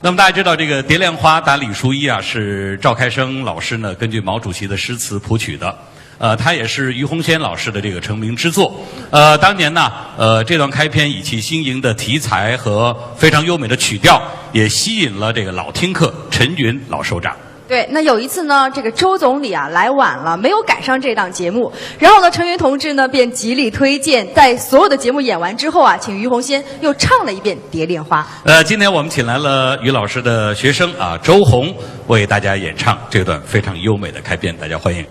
那么大家知道，这个《蝶恋花打李叔一》啊，是赵开生老师呢根据毛主席的诗词谱曲的。它也是于洪先老师的这个成名之作。当年呢，这段开篇以其新颖的题材和非常优美的曲调，也吸引了这个老听客陈云老首长。对，那有一次呢，这个周总理啊来晚了，没有赶上这档节目，然后呢，陈云同志呢便极力推荐，在所有的节目演完之后啊，请于洪先又唱了一遍《蝶恋花》。今天我们请来了于老师的学生啊，周红为大家演唱这段非常优美的开篇，大家欢迎。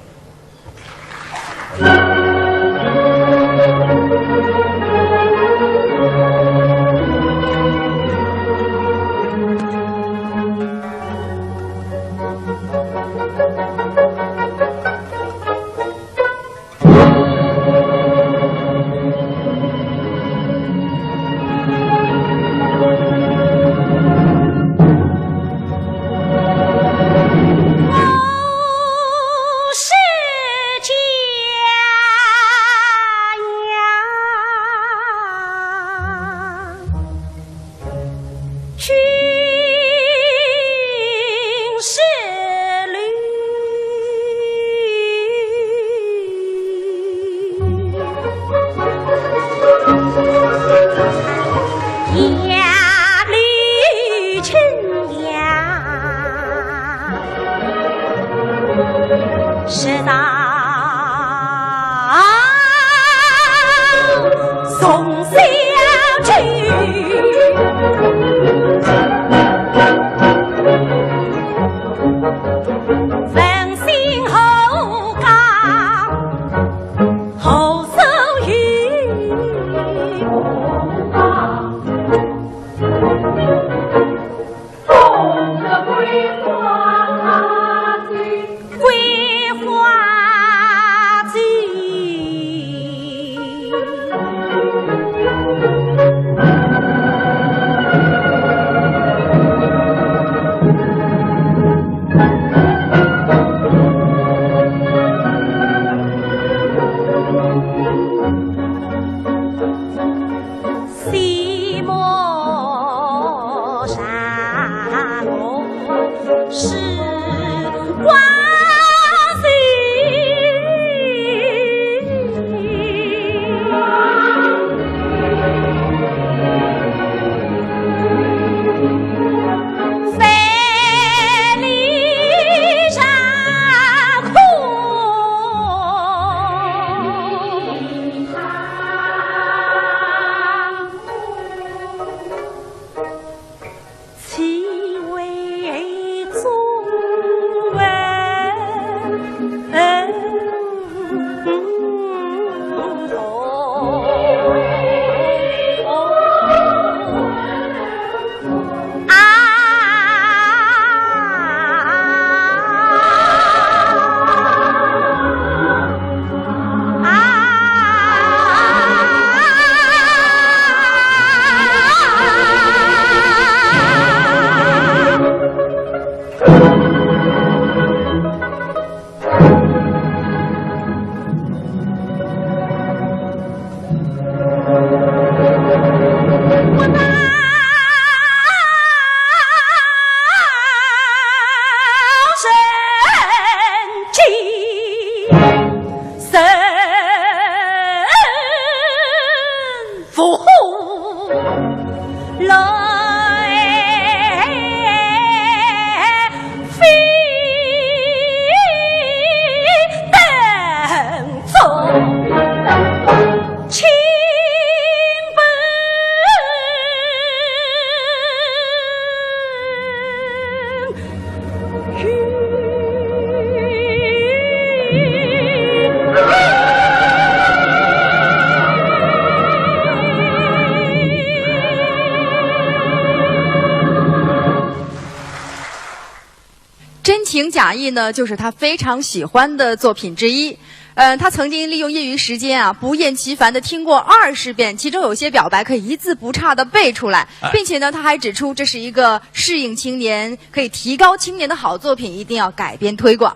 真情假意呢，就是他非常喜欢的作品之一。他曾经利用业余时间啊，不厌其烦地听过20遍，其中有些表白可以一字不差地背出来，并且呢，他还指出这是一个适应青年、可以提高青年的好作品，一定要改编推广。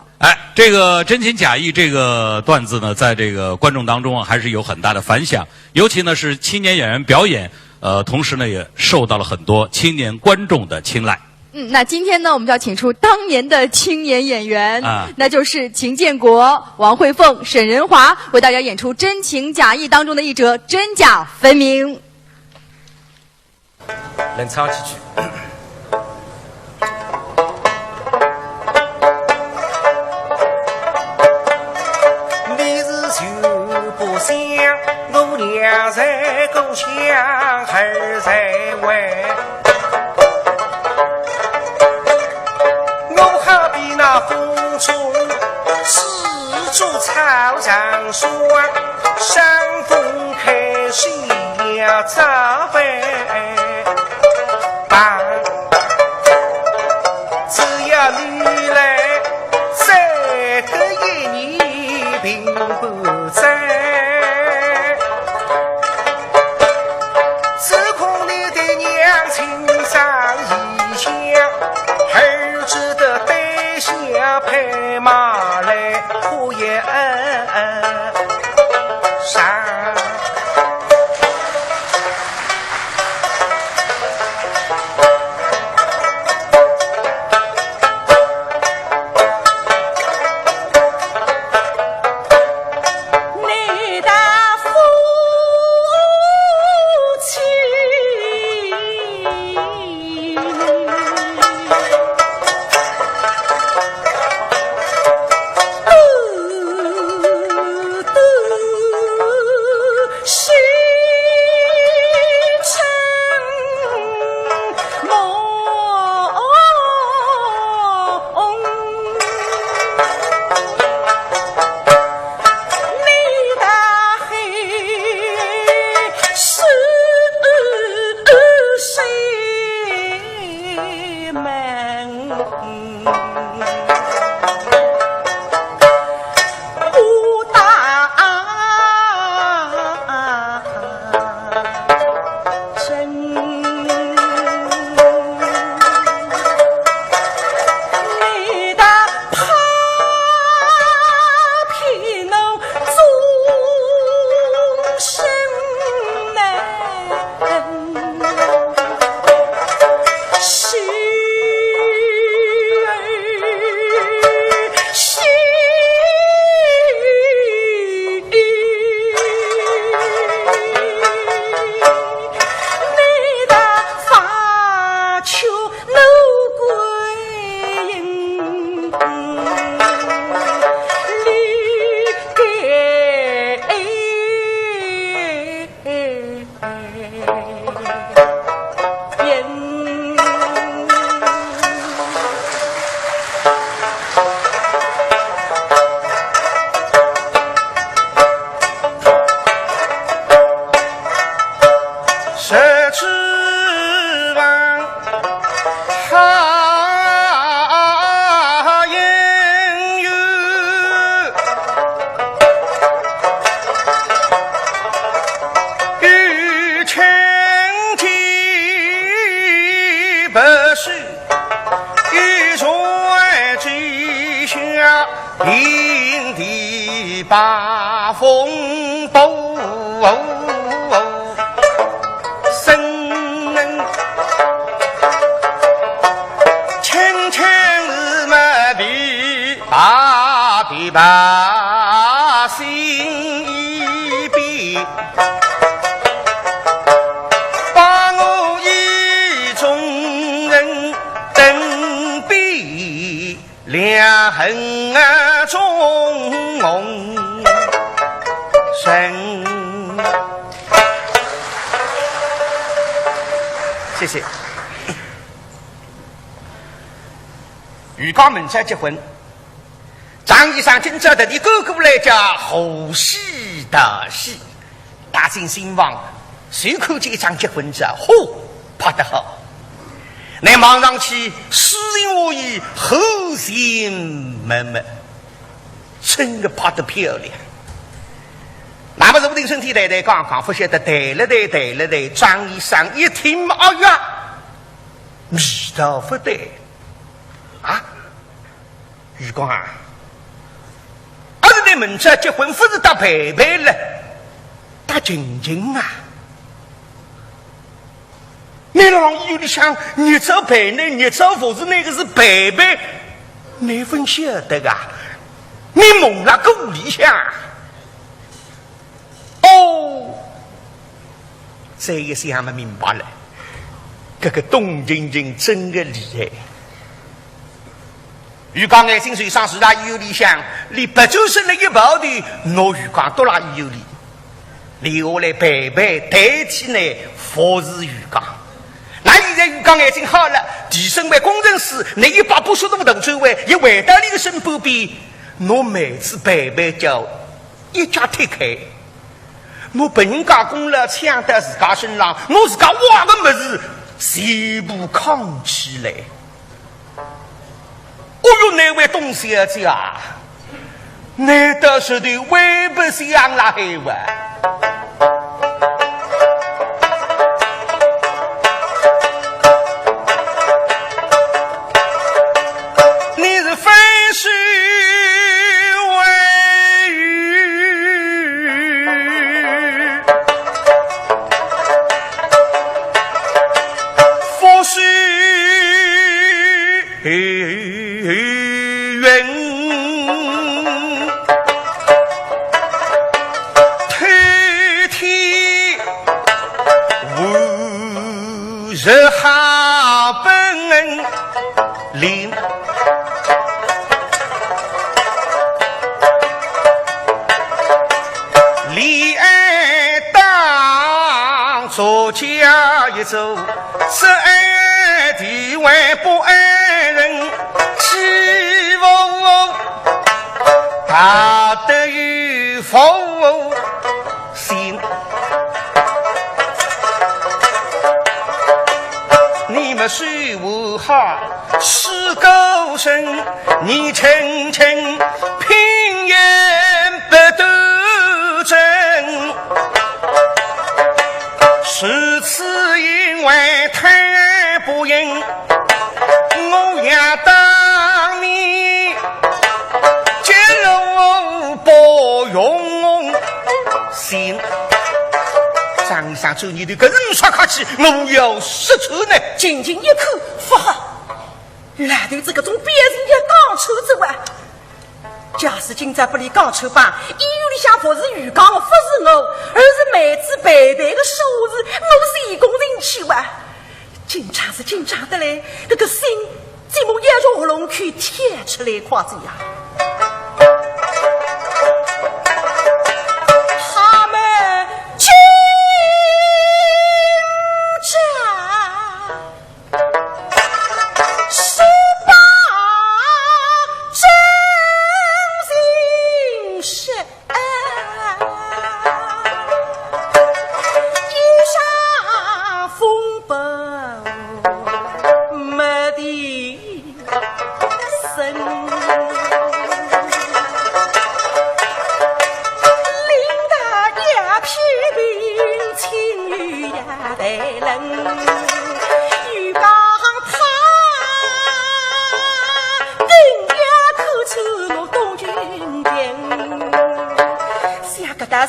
这个真情假意这个段子呢，在这个观众当中啊，还是有很大的反响，尤其呢是青年演员表演，同时呢也受到了很多青年观众的青睐。那今天呢，我们就要请出当年的青年演员啊，那就是秦建国、王惠凤、沈仁华，为大家演出《真情假意》当中的一折真假分明。能唱几句？你是就不想我俩在故乡儿在外，我好比那风中四株草上霜，山风开西呀早飞。只要你来，这个一年并不在。只恐你的娘亲上异乡，儿子的对象配马来可也上。天地八风暴，生人轻轻日么比把比把心一比，把我一众人等比两恨中神。谢谢。预告门家结婚，张医生听着的你哥哥来家好喜大喜，大惊心慌，随口这一场结婚照，嚯，拍得好。那望上去诗情画意，后心脉脉，真的拍得漂亮。那么是不定身体带带刚刚不晓得带了带，张医生一听哎呀，味道不对啊！余光啊，儿子的门家结婚不是打陪陪了，打静静啊！你让医院里向热炒白呢，热炒佛是那个是白白，没分晓得啊！你蒙了个屋里向。哦，这一想嘛明白了，这个董晶晶真的厉害。鱼缸眼睛水上是那医院里向，离不就是那一跑的，拿鱼缸到那医院里，留下来白白代替呢服侍鱼缸。那现在鱼缸眼睛好了，提升为工程师，那一把不说那么动作位，也回到那个身旁边，我每次白白叫一家推开。我本人家功了，抢到自家身上，我自家挖个么子，全部扛起来。哦哟，那位董小姐啊，难道是对微不想了海哇？你是分尸为鱼，佛是这哈本领，李爱当作家一走，是爱地位不爱人，欺负他得与否心。你们是我好是高深，你层层平言不得真，是此因为太不应，我要当你接受不用心。张医生做你的个人耍客气，我要失处呢。仅仅一口不好，来头这个种别人也讲臭之外，假使今朝不离讲臭吧，医院里向不是鱼缸的，不是我，而是妹子白白的手指，我是一工人去哇。经常是经常的嘞，这个心怎么也从喉咙去贴出来夸子呀？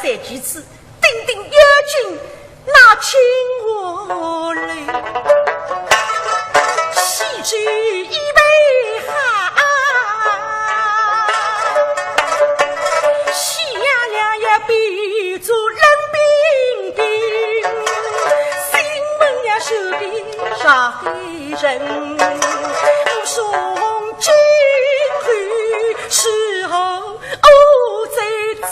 在几次鼎鼎妖精那请我来喜之一杯哈喜洋洋也比作冷冰冰新闻呀手边上黑人送进去时候在走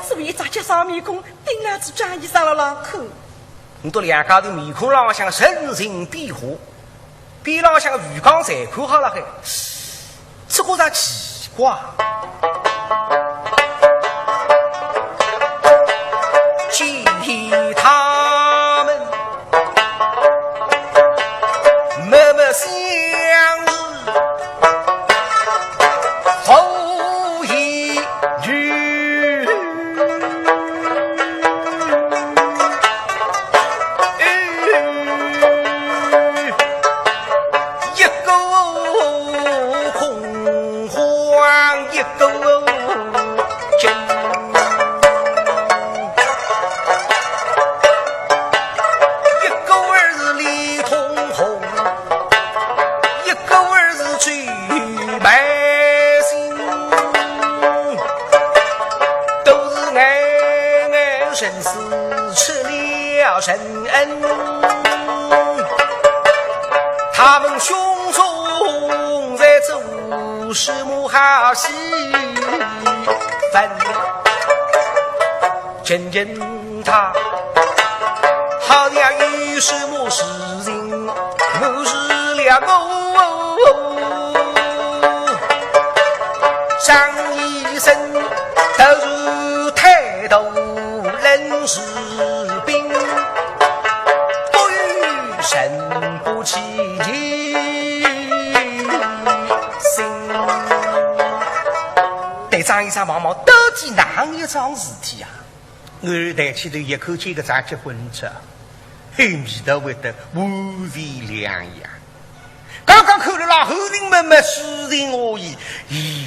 所以大家上面孔顶了只张医生了浪口，你都两家的面孔浪像神情变化，比浪像鱼缸财看好了嘿，这个啥奇怪？记他们默默相依。后一句，一个空荒，一个追百姓，都是恩恩生死吃了神恩。他们胸中在做什么好戏分？真正他好像有什么事情不是了我，张医生投入太多人是病，对于神不起心。对张医生毛毛到底哪一桩事体啊？我抬起头一口气个咱结婚去，后面头会得无非两样。刚刚看了让后人们们私人而已，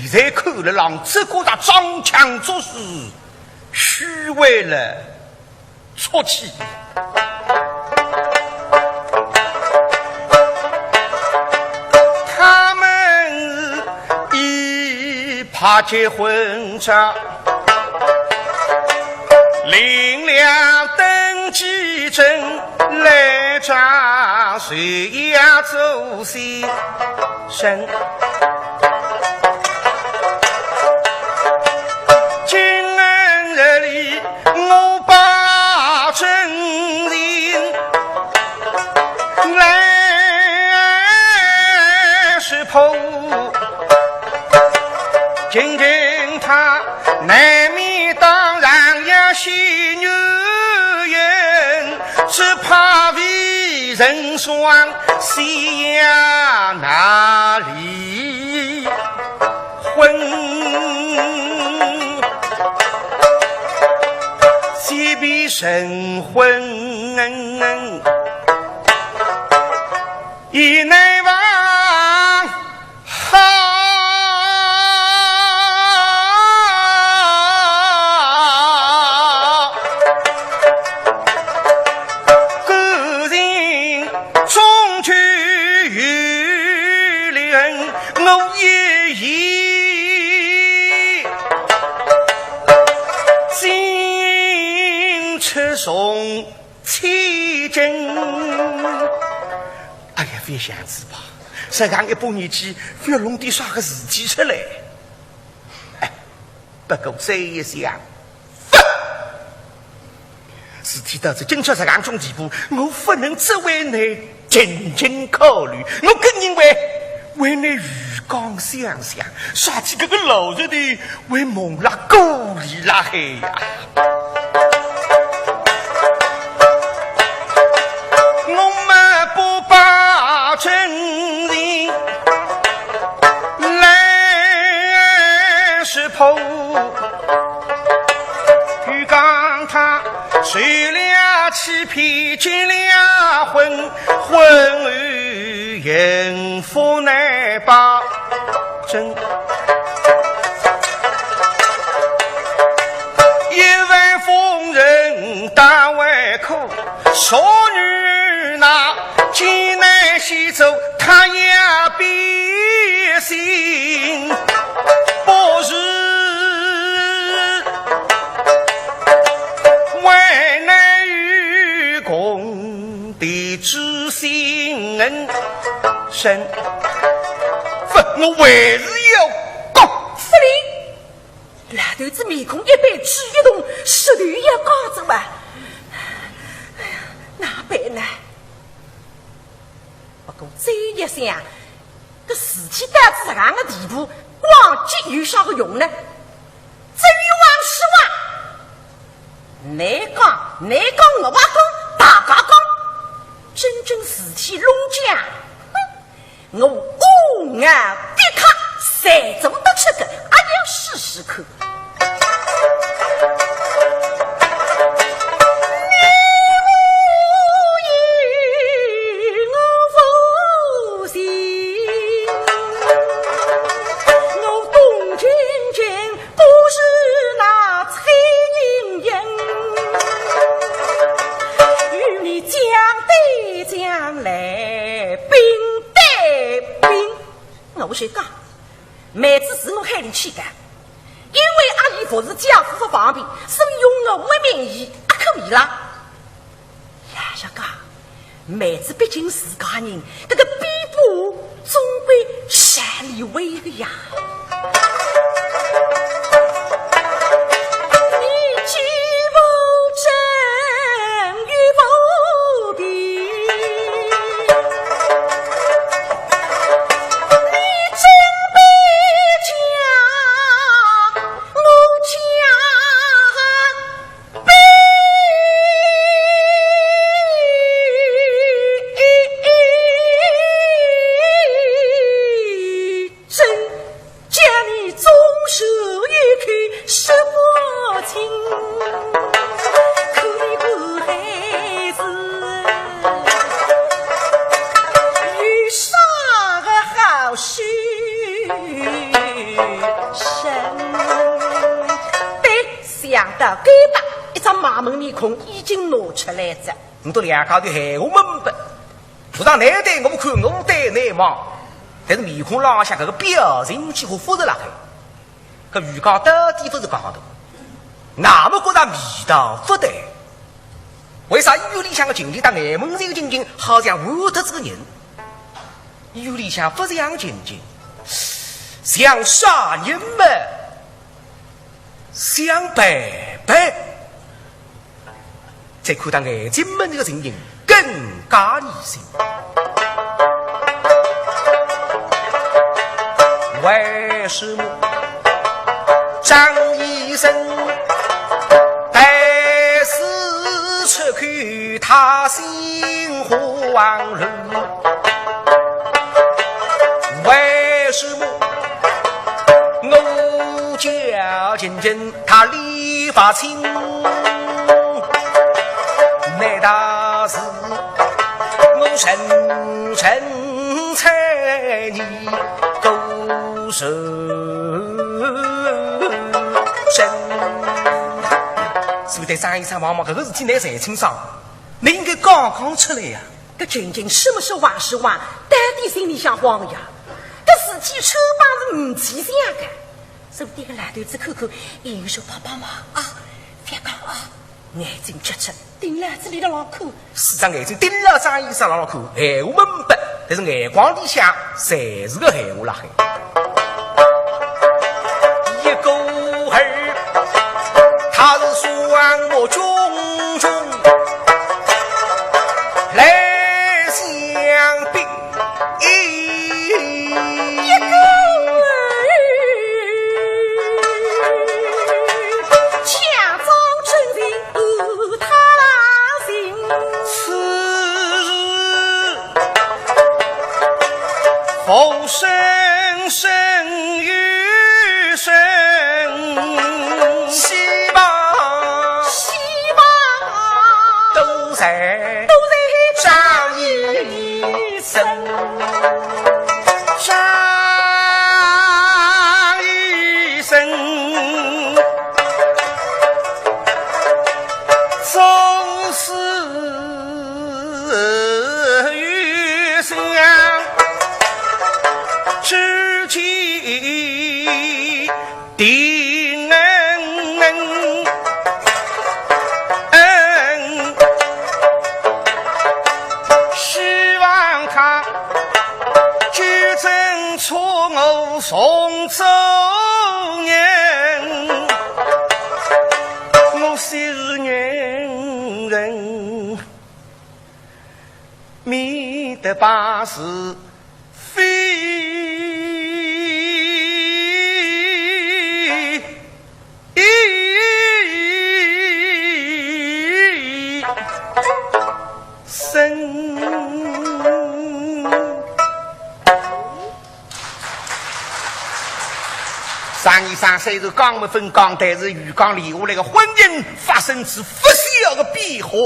现在看了让这个他装腔作势，虚伪了出气。他们一怕结婚茶。领了登记证来查谁呀走先生，今日里我把真人来识破，今天他难免当然要些女人，只怕为人双谁呀哪里婚，即比神婚以内往送七针，哎呀，别想子吧，这样一把年纪，不要弄点啥个事情出来。哎，不过这一想，事体到这今朝这样种地步，我不能只为你静静考虑，我更认为为你鱼缸想想，啥起这个老实的为蒙拉沟里拉黑呀。真人来识破，欲讲他睡了七匹结了婚，婚后幸福难保证。一万妇人大胃口，少女那艰难西走，他也必心不是为难于公的知心人生，我为是要讲夫人，老头子面孔一被举一动，舌头也高着吧。哎呀，哪办呢？不过这一想，这事体到这样的地步，忘记有啥个用呢？至于往事话，你讲我爸讲，大家讲，真正事体弄僵，我无眼逼他，谁总得出个，俺要试试看。我说讲，妹子是我海里去干，因为阿姨不是家父不方便，所以用我为名义，可以啦。呀呀讲，妹子毕竟是家人，这个比不总归善里为个呀。已经拿出来着，你都两家的害我们不？不让难对我看，我对难望。但是面孔拉下这个表情几乎复杂了。可鱼缸到底不是讲的，那么觉得味道不对。为啥医院里向的情景当眼门这个情景，好像无特这个人？医院里向不这样情景，像杀人们，像白白。再看到眼睛们这个情形，更加疑心。为什么张医生带死出去，他心慌乱？为什么我叫真真他理发清？难道是我深深猜你勾手深？是不是在张医生妈妈这个事情来在清爽？你应该刚刚出来呀！这究竟什么是话是话？到底心里想慌呀？这事情手把是唔起想的，是不是这个烂头子口口又说爸爸妈啊，别讲啊！眼睛直直盯了这里的老口，市长眼睛盯了张医生老口，害我们不，但是眼光里向侪是个害我了。一个儿，他是双目炯炯来相逼，一个儿强装真情。风声声雨声，希望都在张医生，张医生总是雨声。知己定希望他举证错误送走人，我是女人，免得把事张医生虽然刚没分刚，但是鱼缸里下来个婚姻发生之不小的变化，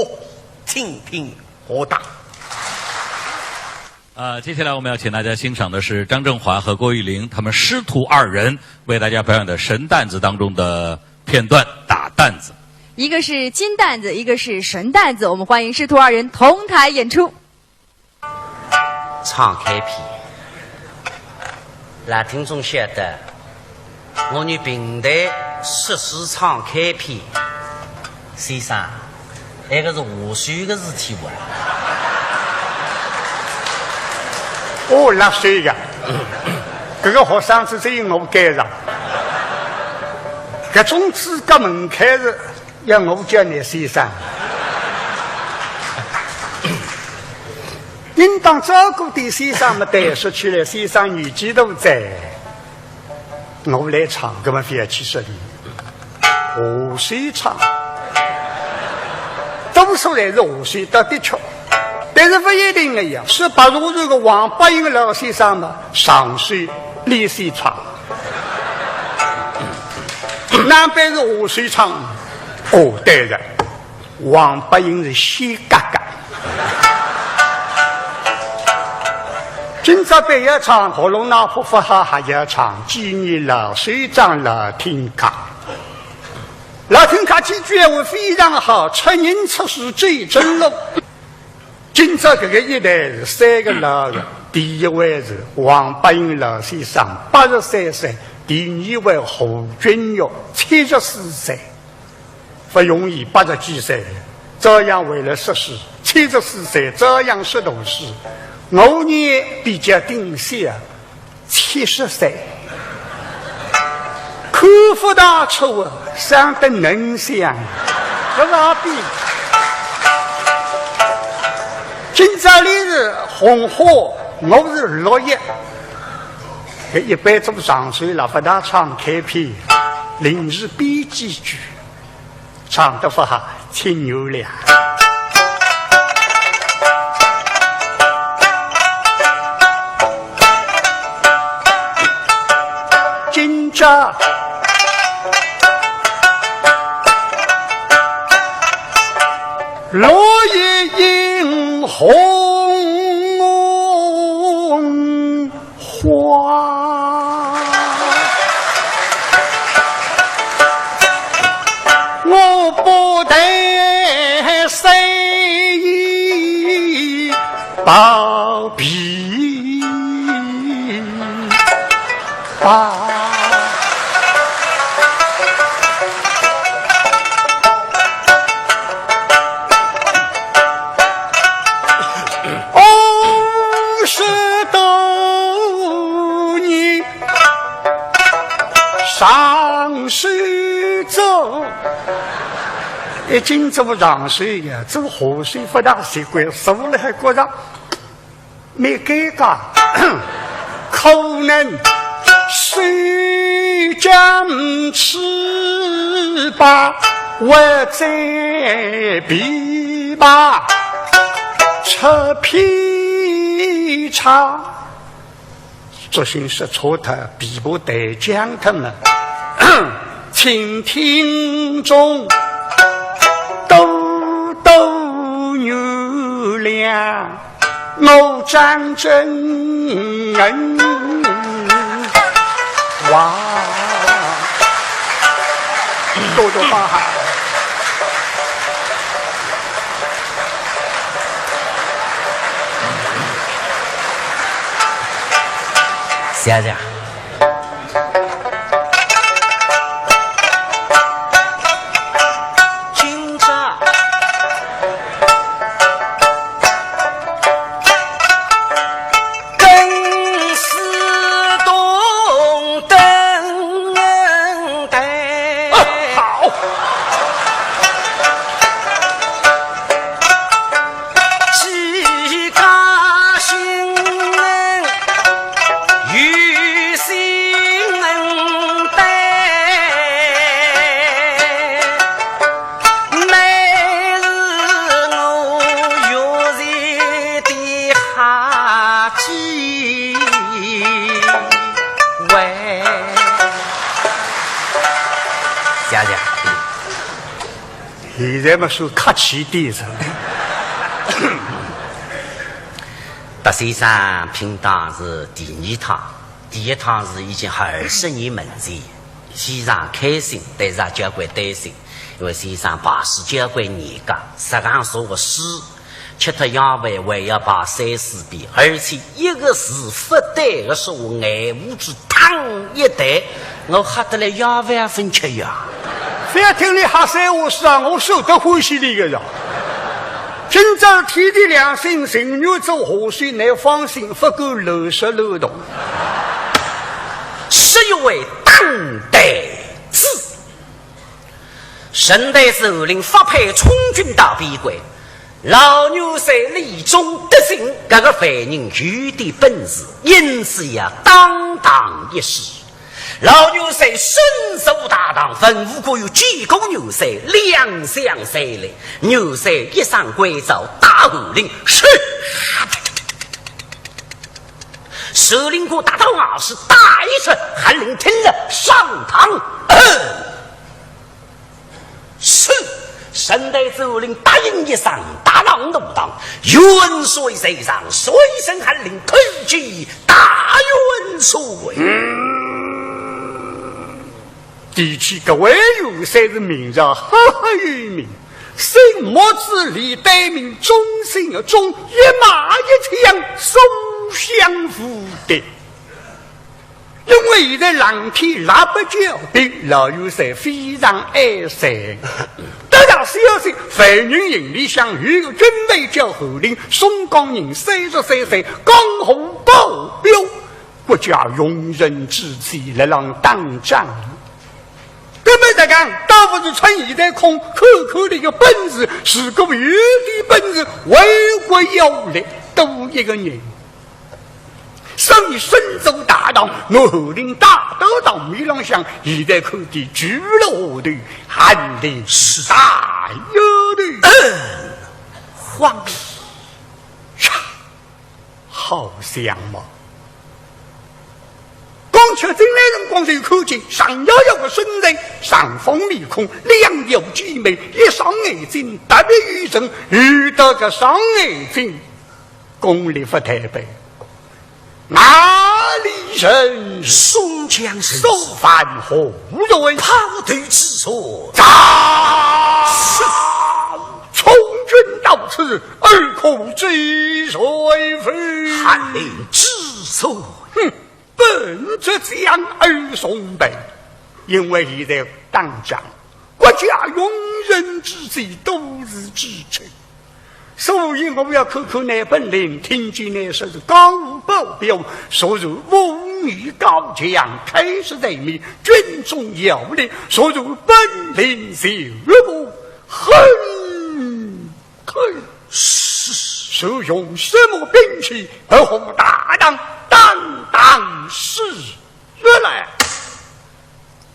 听听何当？接下来我们要请大家欣赏的是张正华和郭玉玲他们师徒二人为大家表演的神担子当中的片段打担子。一个是金担子，一个是神担子，我们欢迎师徒二人同台演出。敞开篇，让听众晓得，我女平台14场开篇，先生，那个是无须的事体哇。我纳税的，这个学生子只有我赶上。搿种资格门槛是要我叫你先生。应当照顾的先生嘛，对，说起来先生年纪都在，我来唱，搿么非要去说你，河水唱，多数来是河水，的确，但是不一定的呀。是八如这个王八英老先生嘛，上水丽水唱，南边是河水唱，哦，对的，王八英是西嘎嘎。今朝白要唱，喉咙那不服哈还要唱，纪念老水长老听卡。老听卡几句话非常好，出人出事最真路。今朝这个一代是3个老的，第一位是王八英老先生83岁，第二位胡君玉74岁，不容易80几岁，照样为了实事，74岁照样说大事。我呢比较顶些，70岁，口福大出啊，生得能想，不是比。今朝里是红火，我是6月。一般做上水了，不大唱开篇，临时编几句，唱得不好，挺牛了。今朝落叶映红花，我不得谁包庇啊。上水走，已经走上水呀，走河水不大习惯，熟了还觉着没尴尬，可能水将吃吧，我在比吧，吃皮茶。作兴是错他，比不得讲他们。倾听中，抖抖牛粮，我张真哇，多多巴哈。先生，今朝更是动灯台，好。现在嘛说客气点子。白先生拼档是第2趟，第1趟是已经20年门前，先生开心，但是也交关担心，因为先生把持交关严格，实际上说个诗，吃他养胃还要把30遍，而且一个字不对的说爱无之汤一袋，我吓得来养胃分吃呀！非要听你哈三话是啊，我受得欢喜你个呀！今朝天地良心，人肉做河水，乃放心，不够漏水漏洞。是一位当代子，神代首领发配充军到边关，老牛在立中得胜，这个凡人有的本事，因此也当当一时。老牛赛身手大当，文武各有几个牛赛，两相赛来。牛赛一上归招，大号令是。首领过大刀啊，是大一声，韩令听了上堂。是。神代首领答应一声，大浪怒荡，元帅身上，水声喊令，推举大元帅。第七个位元帅是名叫赫赫有名，姓莫之礼待命，忠心而忠，一马一枪，松香福的。因为现在蓝天拉不交兵，老元帅非常爱塞。得到消息，凡人营里向有个军备叫侯令，宋江人33岁，刚好保镖，国家用人之际来让当仗。根本在讲，倒不是穿衣在空，口口的一个本事，是个有的本事，为国有力，都一个人。所以身手大当，我后令大刀到米浪向，现在口的举了我的，喊的是大有的。皇上好像嘛。光却进来人光是口见，上腰有个孙人，上风面孔，两有姐妹，一双眼睛，特别愚人，遇到个双眼睛，功力不太白。哪里人松江手犯红瑞，炮队之所战从军到此，而恐积水飞，翰林之所。本着将而送北，因为现在当仗，国家用人之际都是支撑，所以我们要口口乃本领，听见乃说是刚武保镖，所入武艺高强，开始人民军中要领，所入本领修武，是用什么兵器而红大当当是原来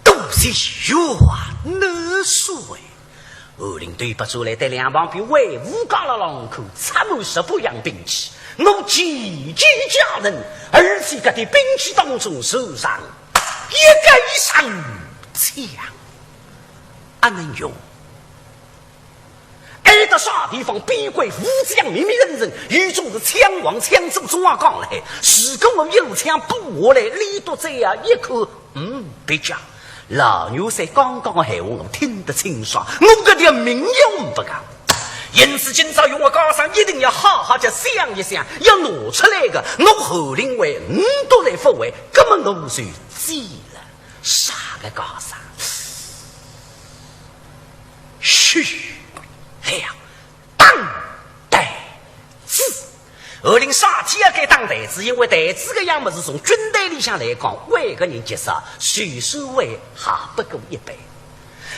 都是元帅。二领队不出来，在两旁边为武刚了狼口，参谋十不样兵器，我几家人，而且这的兵器当中手上一个以上枪，俺能用。挨到啥地方，边关武将明明人人，与中是枪王枪走中华岗来，是跟我一路枪补过来，力度这样一口，别讲。老牛在刚刚的闲话我听得清爽，我个的名用不讲。因此今朝用我高上一定要好好的想一想，要拿出来个我后领为都来复位，根本我就记了啥个高上嘘了当代子。二领杀气要给当代子，因为代子个样么是从军队里向来讲，外个人介绍许守卫还不够一杯，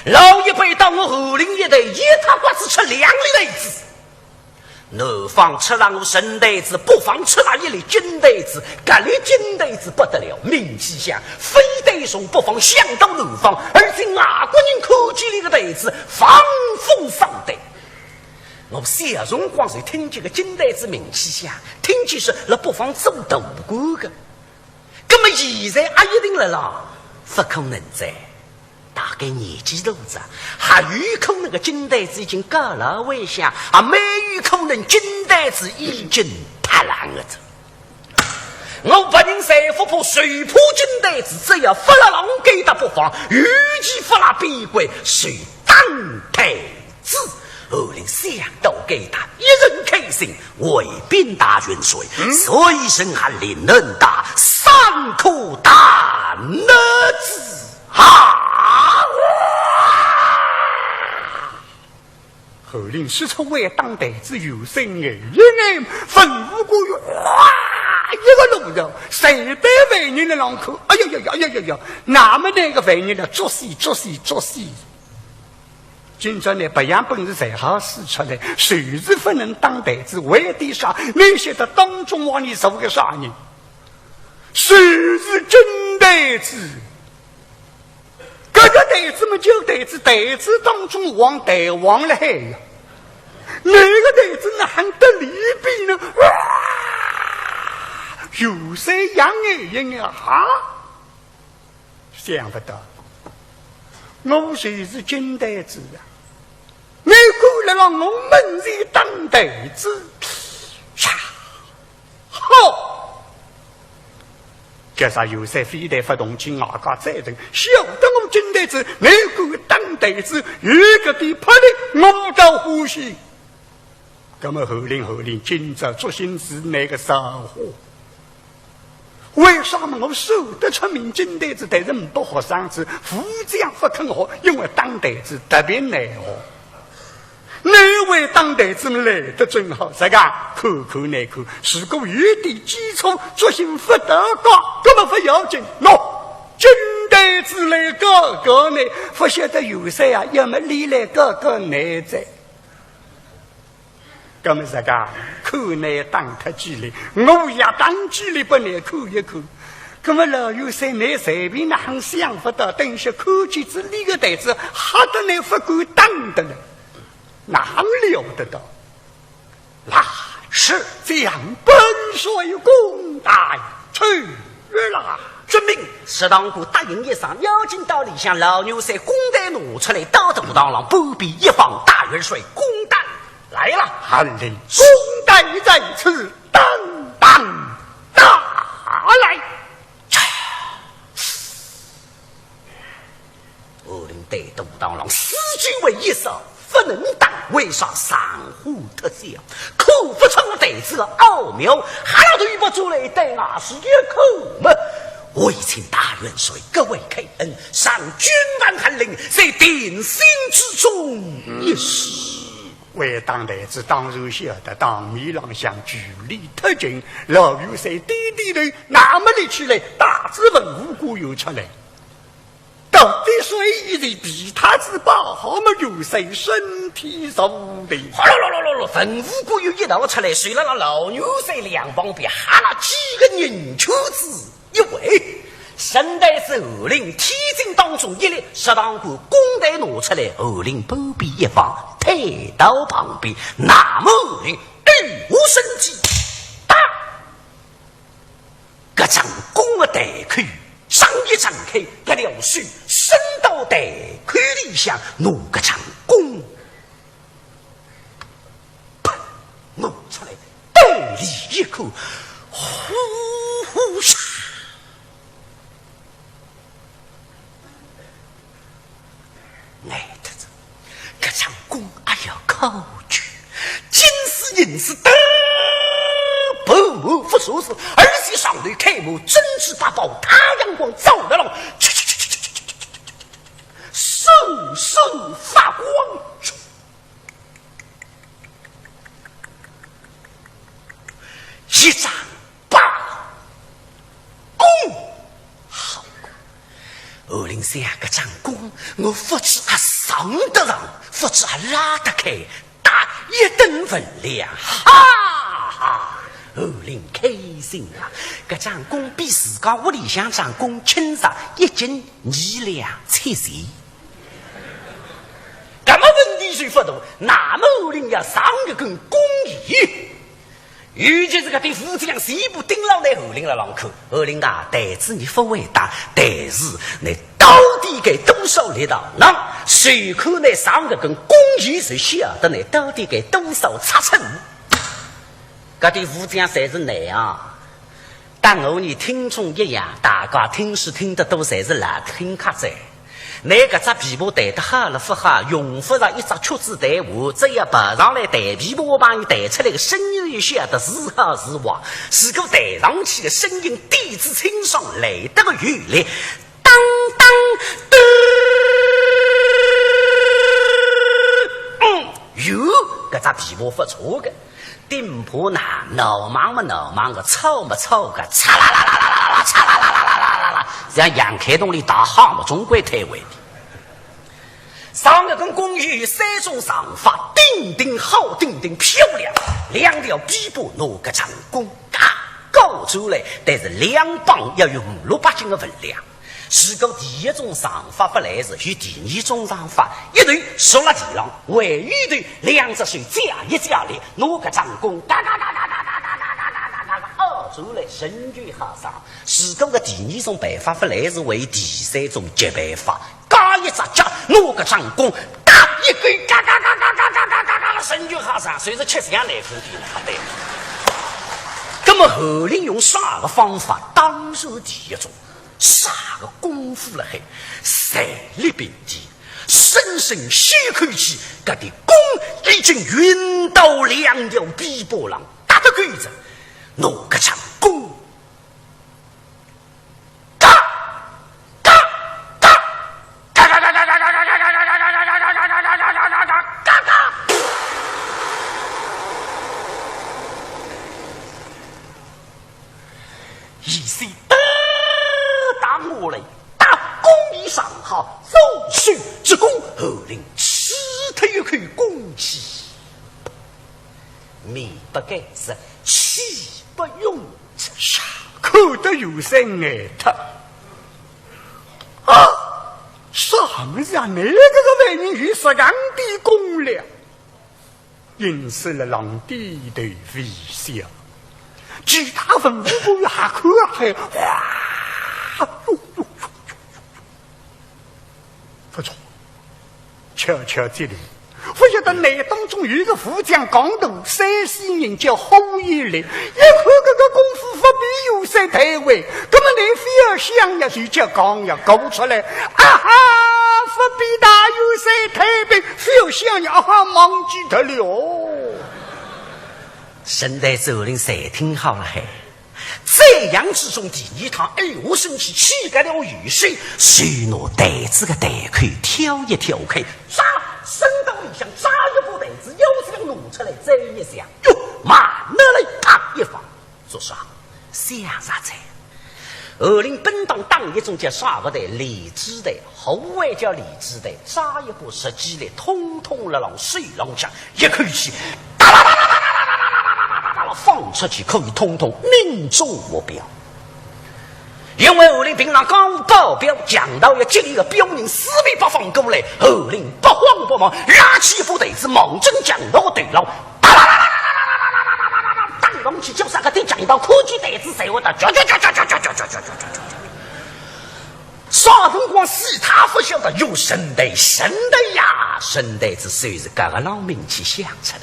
老一辈到我后领一代，一他瓜子吃2粒袋子，南方吃了我神袋子，北方吃了1粒金袋子，这里金袋子不得了，名气响，非得从北方想到南方，而且外国人口气里的袋子防风上袋。我小辰光是听这个金袋子名气响，听起是在北方做大官的，那么现在还一定了，不可能在。大概年纪大子，还有可能个金袋子已经高了危险，还没有可能金袋子已经塌烂了子。我不认谁不破水破金袋子，只要发了狼给他不放，预计发了边关水当太子。后令想到给他一人开心，为兵大元帅，所以生还令能打三口大儿子后令使出为当代子有生哎，一眼愤怒过于哇，一个龙头，谁带为人的浪口？哎呀呀呀呀呀呀！那么那个为人的作戏。今朝呢，白羊本事才好使出来，谁是不能当代子？为的啥？那些的当中往里受个啥人？谁是真代子？这个代子嘛，就代子当中往代王了海呀。哪个代子难得利弊呢？哇！有谁养眼啊？想不到，我谁是金代子啊？你过来让我们是当代子，好！加上有些非得发动起外家责任，晓得我金代子，你过当代子，一个地拍的我到呼吸。那么后令，今朝做心事那个骚货。为什么我受得出名金代子，但是不学生子，副将不肯学，因为当代子特别难学。那位当代子来得真好，这个口难口，如果有点基础，作心不得高，根本不要紧。金代子来个呢，不晓得有谁啊？要么你来个难在。那么这个口难当他机灵，我也当机灵不难口一口。那么老有谁难随便那很想不到，等些口气之里个袋子，吓得你不敢当的了，哪了得到？那是这样，本帅公大去了。遵命，石当谷答应一声，邀请到里向老牛山公带拿出来，刀头当啷，不必一方大元帅公带来了。韩令公带在此，当打来。我令带头当啷，死举为一手，不能当，为啥上户特效？口不出带子奥妙，还要对不出来带那是一口么？为请大元帅各位开恩，上军王韩令，在定心之中一事。为当代子当然晓得，当面浪向距离特近，老有谁低头那么立起来，大字文武过又出来。到底谁是比他之宝，好么有谁身体受的？文武过又一道出来，谁了那老牛在两旁边哈了几个人球子一位。神代是后令提进当中一列，适当过公带拿出来，后令不必一方推到旁边，那么后令欲无生机打个长弓的带去张一张开，给了书伸到带去里向弄个长弓，砰弄出来带里一口呼呼杀。爱得着，这场弓还要考据，今世人是得不谋不说是，而且上对开幕真知八宝，太阳光照得了，闪闪发光。一丈八弓，好过。二零三个张弓，我不知还上得上，不知还拉得开，打一等分量，哈哈！二零开心啊！这张弓比自家屋里向张弓轻上1斤2两7钱。那么问题谁不懂？那么二零要上一根弓椅。尤其是个对副将西部顶牢在后领了浪口，后领啊，袋子你不伟大，但是你到底给多少力道？那谁可能上个跟公益是晓得呢？到底给多少差成？这对副将才是难啊！但我你听众一样，大家听是听得多，才是来听卡在。那个只琵琶弹得好了不好，用不上一只曲子弹话，只要爬上来弹琵琶，我帮你弹出来的声音也晓得是好是坏。如果弹上去的声音地子清爽，来得个雨来，当当哟，搿只琵琶不错个，顶破呢，闹忙嘛闹忙个，吵嘛吵个，嚓啦啦啦啦啦啦，嚓啦啦啦啦啦啦，像杨开东里大巷嘛，总归太为的。上个跟公寓三种上法，顶顶好，顶顶漂亮，两条琵琶拿个成功，高出来，但是两磅要有500-600斤的分量。如果第一种上法不来时，与第二种上法一对说了地上，为一对两只手加一加力，拿个成功，嘎嘎嘎嘎嘎嘎嘎嘎嘎嘎嘎，二出来神剧好上。如果个第二种办法不来时，为第三种接办法，加一只脚，拿个成功，打一个嘎嘎嘎嘎嘎嘎嘎嘎嘎，神剧好上。随着吃香来福的了，对。那么后令用啥个方法？当然第一种。啥个功夫了还赛力并济，深深吸口气，他的功已经晕到两条琵琶上，打得鬼子拿个成功，嘎嘎嘎嘎嘎嘎嘎嘎嘎嘎嘎嘎嘎嘎嘎嘎嘎嘎嘎，一岁打我来，打公义上好，奏序之功，后令吃他一口公气，米不改字，气不用下口得有声爱他啊！上下那个为人与是昂的公粮，因此了狼地的微笑，其他文武不还可还哇！不错，悄悄这里，我晓得内当中有一个副将刚斗山西人叫侯一力，一看这个功夫不比有谁太位，根本你非要想呀，就叫刚呀搞出来啊哈，不比大有谁太平，非要想呀啊哈，忘记他了。现在首领谁听好了还？这样之中第一趟，我生气气改了雨水，许诺袋子个袋口挑一挑开，扎伸到里向扎一部袋子，又这样弄出来，这一想，哟，慢了来，啪一放，做啥？想啥子？二令本当当一种叫啥个的荔枝的，后外叫荔枝的，扎一部实际的，通通了往水浪下，一口气，哒啦啦啦啦啦啦啦啦，放出去可以通通命中目标。因为后令平常刚报标，讲到要接一个标人四面八方过来，后令不慌不忙，拉起一部队子，猛正讲到对了，哒啦啦啦啦啦啦啦啦啦，当龙去叫啥个对讲到科技袋子谁我的，啥辰光是他不晓得有神的神的呀，神的子虽是各个老名气想出来。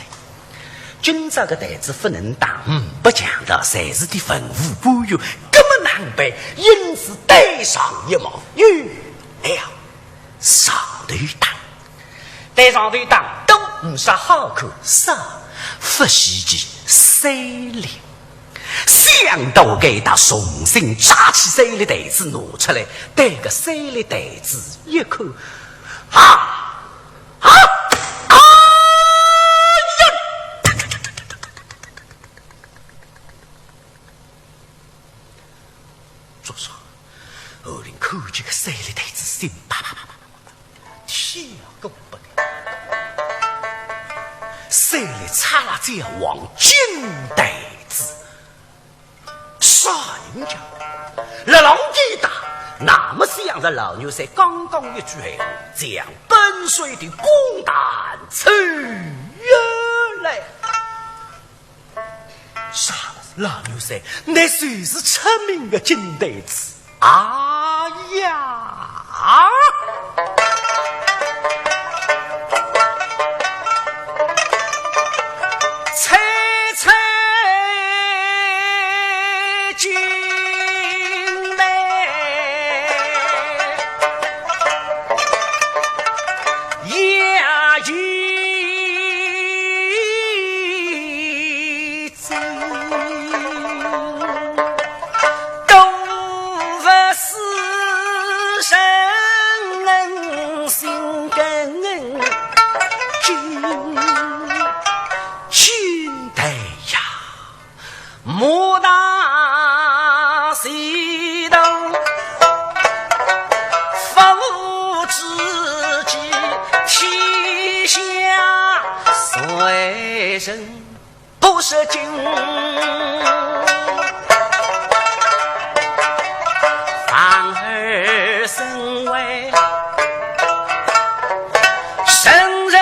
今朝个袋子不能打，不讲到谁是的文武官员，根本难背，因此带上一毛。哎呀，上头打，带上头打都不是好口，啥不稀奇塞里。想到给他重新扎起塞里袋子拿出来，带个塞里袋子一口，做啥？二人看这个塞里袋子心啪啪啪啪啪，天个不得！塞里插了这样往金袋子，啥人家？那老一打，那么像着老牛塞刚刚一句话，将本水的公胆吃来。啥？老牛噻，那谁是出名的金袋子？啊呀！猜猜金袋，十斤，反而身为圣人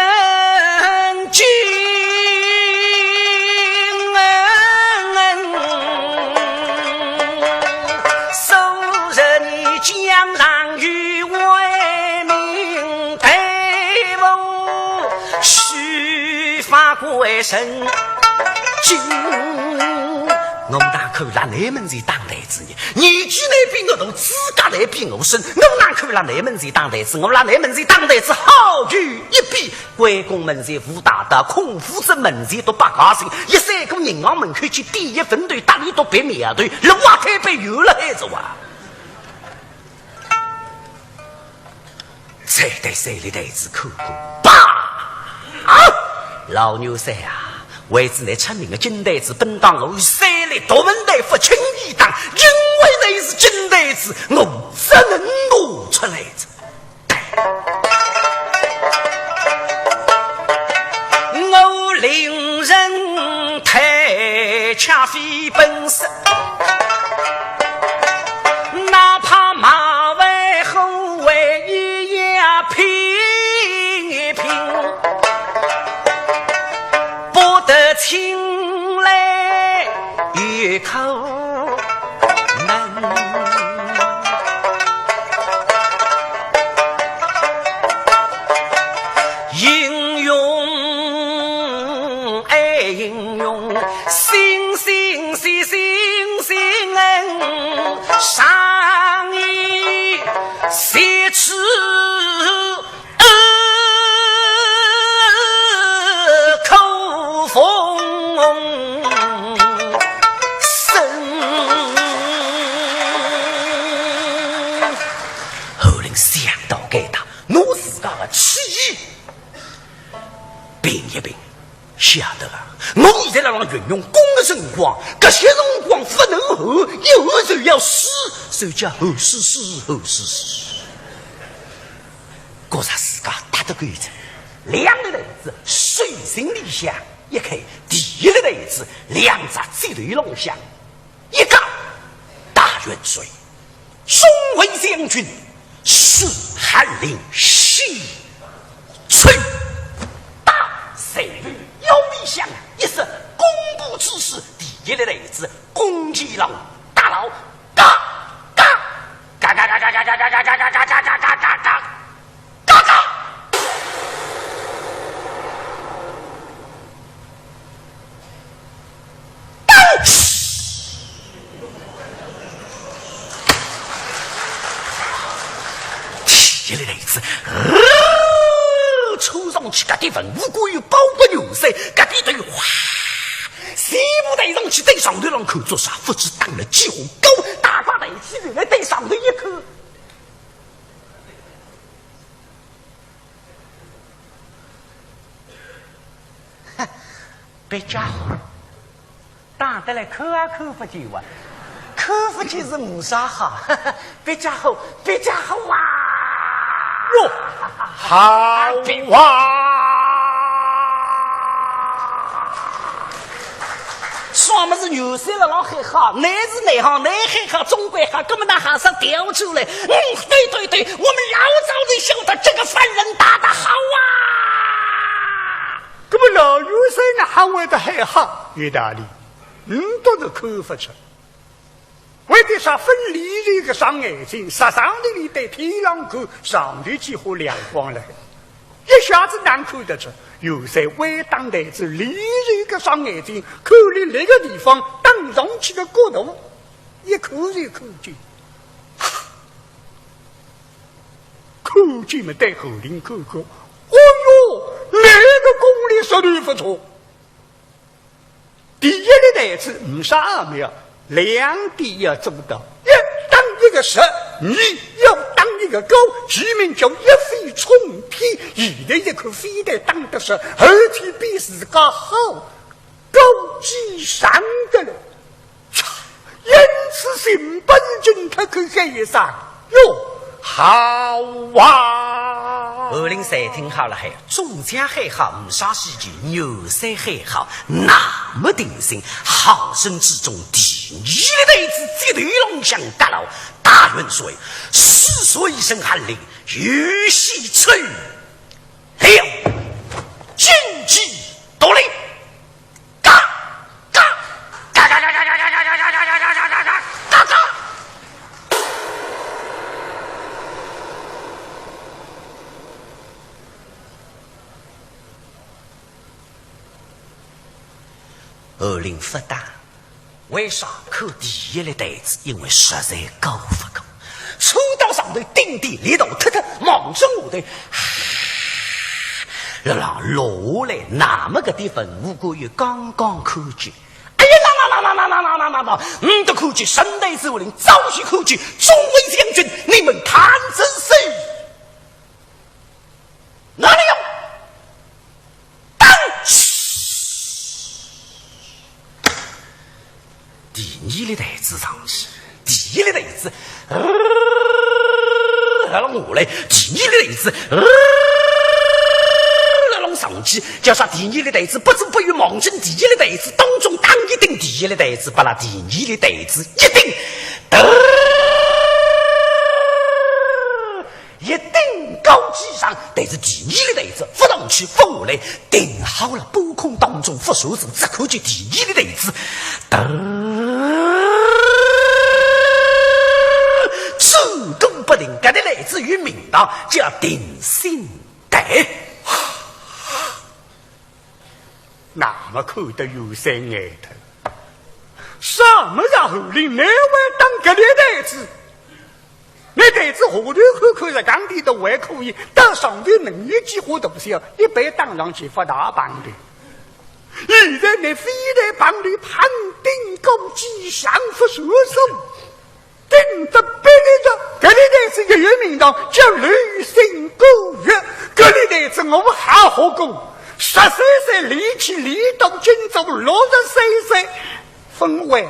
君，受人江上与为民对谋，须发归神经。我哪可让你们在当台子呢？年纪来比我大，资格来比我深，我哪可让你们在当台子？我让你们在当台子好于一比。关公门前武大的，孔夫子门前都不高兴。一三个银行门口去第一分队，打你都别面对，路啊太被有了孩子啊！才对谁的台子口过爸啊！老牛噻啊！为此那出名的金袋子本当我三类多门大夫轻易当，因为那是金袋子，我怎能拿出来着？我令人太恰非本身，哪怕马尾后尾一也拼一拼。不得青来与口门，应用应用，星星星星星上一写出晓得啊！我现在让运用公的辰光，这些辰光不能后，以后就要死，所以叫后死死后死死。各啥世界大的规则，两个例子水星里向，一个第一个例子两只这对龙象，一个大元帅，松威将军是翰林西吹大谁人？要理想一是公布之事，第一的例子公鸡龙大佬嘎嘎嘎嘎嘎嘎嘎嘎嘎嘎嘎嘎嘎嘎嘎嘎嘎嘎嘎，第一的例子抽上去，搿地文武官有包括牛塞，搿地队哗，全部带上去，对上头让口做啥？不知当了几壶高，大把带起来，对上头一口。别家伙，打得来口啊口不进哇，口不进是没啥好，别家伙，别家伙哇！哟，好哇！什么是牛山了老很好，男是内行，男很好，中国好，根本那行上调出来。对对对，我们老早就晓得这个犯人打得好啊！那么老牛山呢，捍卫的还好，意大利，都是口不出。为的啥分离这个上眼睛，杀伤力对天狼口上头几乎亮光了，一下子难看得出。有些为当台子离这个上眼睛，口里那个地方当上去的骨头，一口一口进，口进嘛带后领口口，哦哟，那个功力实力不错。第一个台子没啥没有。两点要做到，一当一个实，二要当一个高，前面叫一飞冲天，一的一口飞的当得实，而且比自家好，高级上的了。因此新本军他可以上哟，好啊！二零三听好了还，中奖还好，唔少戏剧，牛赛还好，那么定心，好生之中第一的弟子绝对龙翔大佬，大元帅，四岁一声喊令，玉玺吹了，金鸡夺令，嘎嘎嘎嘎嘎嘎嘎嘎嘎嘎嘎嘎嘎嘎嘎。二零不大，为啥考第一的弟子？因为实在高不高，抽到上头顶地力道特特，望着我的，让落来那么个地方，无过于刚刚考举。哎呀，那的考举，神代之令，早去考举，众位将军，你们看真是哪里有？第一的袋子上去，第一的袋子，来了我来，第一的袋子，来了上去，叫啥？第一的袋子不知不觉望见第一的袋子当中当一定第一的袋子，把那第一的袋子一定高机上，但是第一的袋子扶上去扶下来，顶好了半空当中扶手指，只看见第一的袋子，自动不定，该的来自于名堂，叫定心带。那么看得有三眼头，什么叫后令哪位当个的袋子？那袋子下头看是钢的都还可以，到上头能力几乎都小，一般当上去发大棒的。现在那非得帮你判定高级相夫所手，定得别的这里袋子一有名堂叫吕姓古月，这里袋子我好好讲，13岁离去离到荆州，63岁分位。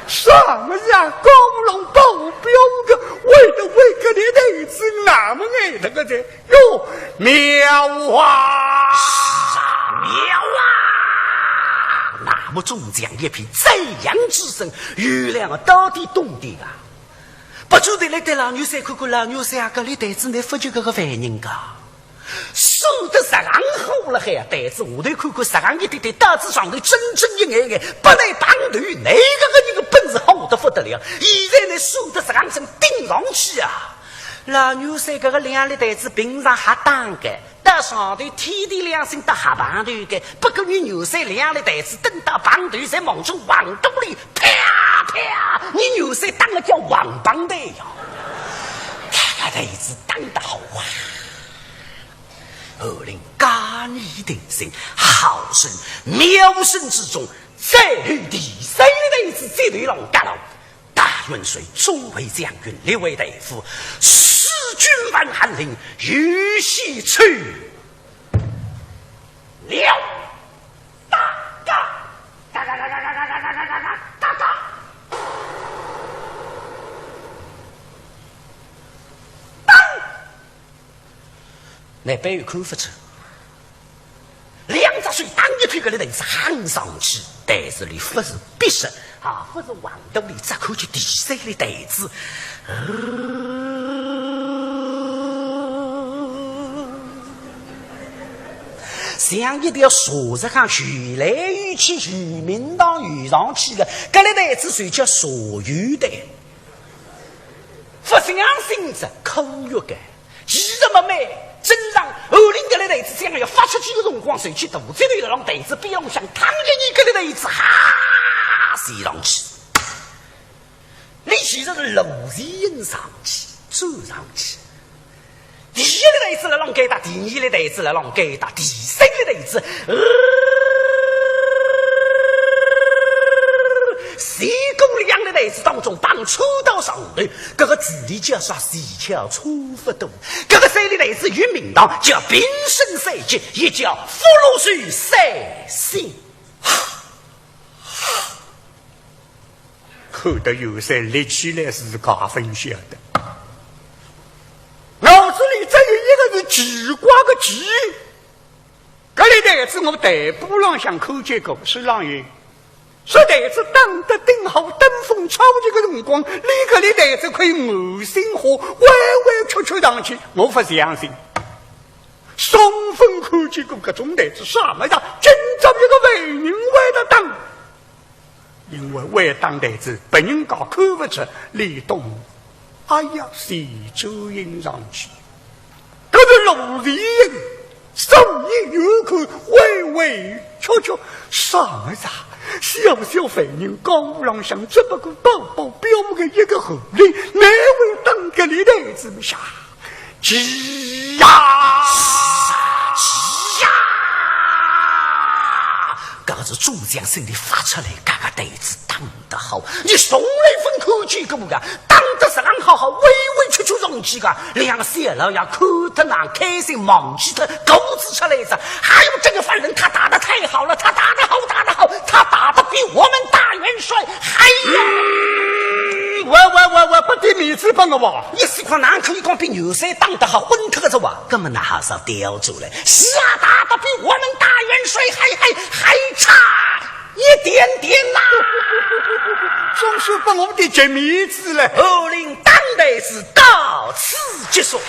什么呀？高龙保镖个，为了为个你的子那么爱那个的哟，妙啊！是啊，妙啊！那么中奖一匹赞扬之声，原谅到底懂的啊！不就得来带老牛三看看老牛三个里袋子那不就个反应个？手的十行好了还袋子下头看看十行一点点大字上头真正一眼眼不来帮头哪个本事好得不得了，现在那手的十行声顶上去啊！老牛三个两粒袋子平常还当个到上头天地良心到下旁头个，不过你牛三两粒袋子等到旁头在往中往洞里啪啪，你牛三当了叫王帮的呀！看看袋子当得好啊！二令干一定心，好生妙声之中，再遇第三的子这对龙干了。大元帅中尉将军6位大夫，使军万翰令，玉玺去了。大嘎嘎嘎嘎嘎嘎嘎嘎嘎嘎嘎嘎！当！那白玉看不出，两只水当一片个的袋子喊上去，袋子里不是必胜啊，不是往兜里只看见第三的袋子，像一条锁子上徐来玉去徐明当遇上去了，这个袋子谁叫所有的？不相信着口欲的，其实么美。真让二零个的袋子想要发出去的辰光，谁去肚子里让袋子不要像躺着一个的袋子哈塞上去，你其实是楼梯上去走上去，第一的袋子来让给他，第二的袋子来让给他，第三的袋子3公2的袋子当中绑抽到上头，这个距离叫啥4桥出不动，这个3的袋子与名堂叫平生赛局，也叫福禄水赛星。看得有些立起来是嘎分晓的，我奇怪个奇。搿里台子我台布浪向口见故事浪言，说台子当得顶好登峰超这个辰光，你搿里台子可以满心花，歪歪曲曲上去，我不相信。双分看见过搿种台子啥么子，今朝一个为人为了当，因为为当台子别人讲看不出李东，哎呀，谁就迎上去，搿是陆离人。手艺有口，微微悄悄，啥么子？小小凡人高浪向，只不过宝宝表个一个狐狸，哪位当个里台子下？急呀！急呀！搿是主将心里发出来，搿个台子当得好，你送来分口气个不个？当得是啷好好，微微曲曲上去个，两小老爷看得那开心，忘记他狗子出来子。还有这个犯人，他打得太好了，他打得好，打得好，他打得比我们大元帅还要。我不点面子帮我吧？一时况哪可以讲比牛山打得好，昏特个话，根本那还是要叼住了。是啊，打得比我们大元帅还差一点点啦。总是帮我们的点面子了。后令当台是到此结束。